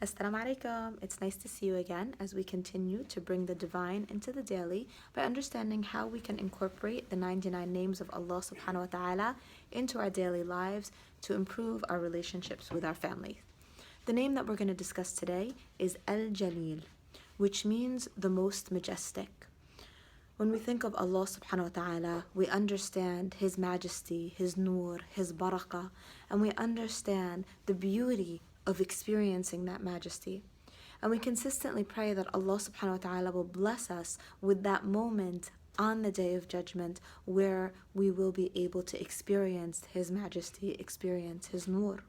Assalamu alaikum. It's nice to see you again as we continue to bring the divine into the daily by understanding how we can incorporate the 99 names of Allah subhanahu wa ta'ala into our daily lives to improve our relationships with our family. The name that we're going to discuss today is Al-Jalil, which means the most majestic. When we think of Allah subhanahu wa ta'ala, we understand His majesty, His nur, His barakah, and we understand the beauty of experiencing that majesty. And we consistently pray that Allah subhanahu wa ta'ala will bless us with that moment on the Day of Judgment where we will be able to experience His majesty, experience His nur.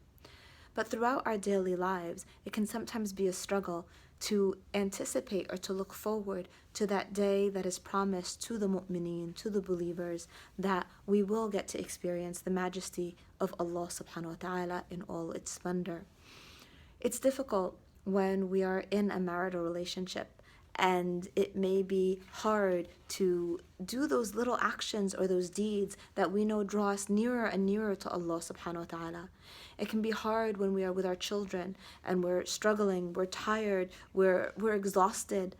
But throughout our daily lives, it can sometimes be a struggle to anticipate or to look forward to that day that is promised to the mu'mineen, to the believers, that we will get to experience the majesty of Allah subhanahu wa ta'ala in all its splendor. It's difficult when we are in a marital relationship and it may be hard to do those little actions or those deeds that we know draw us nearer and nearer to Allah subhanahu wa ta'ala. It can be hard when we are with our children and we're struggling, we're tired, we're exhausted,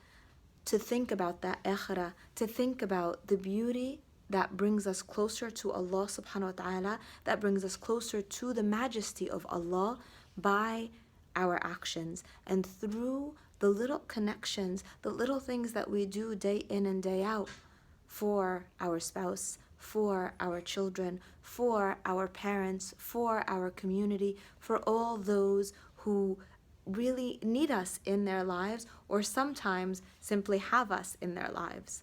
to think about that akhirah, to think about the beauty that brings us closer to Allah subhanahu wa ta'ala, that brings us closer to the majesty of Allah by our actions and through the little connections, the little things that we do day in and day out for our spouse, for our children, for our parents, for our community, for all those who really need us in their lives or sometimes simply have us in their lives.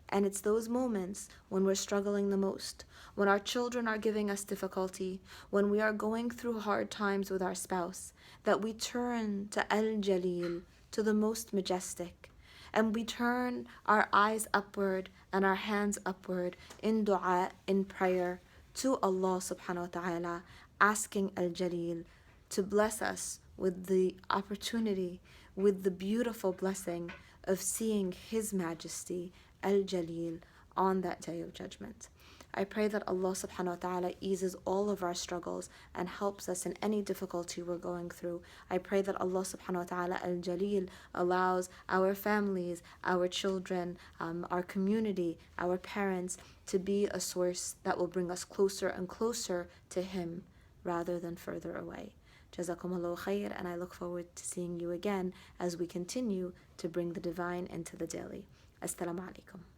And it's those moments when we're struggling the most, when our children are giving us difficulty, when we are going through hard times with our spouse, that we turn to Al-Jalil, to the most majestic, and we turn our eyes upward and our hands upward in dua, in prayer to Allah subhanahu wa ta'ala, asking Al-Jalil to bless us with the opportunity, with the beautiful blessing of seeing His majesty, Al-Jalil, on that Day of Judgment. I pray that Allah subhanahu wa ta'ala eases all of our struggles and helps us in any difficulty we're going through. I pray that Allah subhanahu wa ta'ala, Al-Jalil, allows our families, our children, our community, our parents to be a source that will bring us closer and closer to Him rather than further away. Jazakumullahu khair, and I look forward to seeing you again as we continue to bring the divine into the daily. Assalamu alaikum.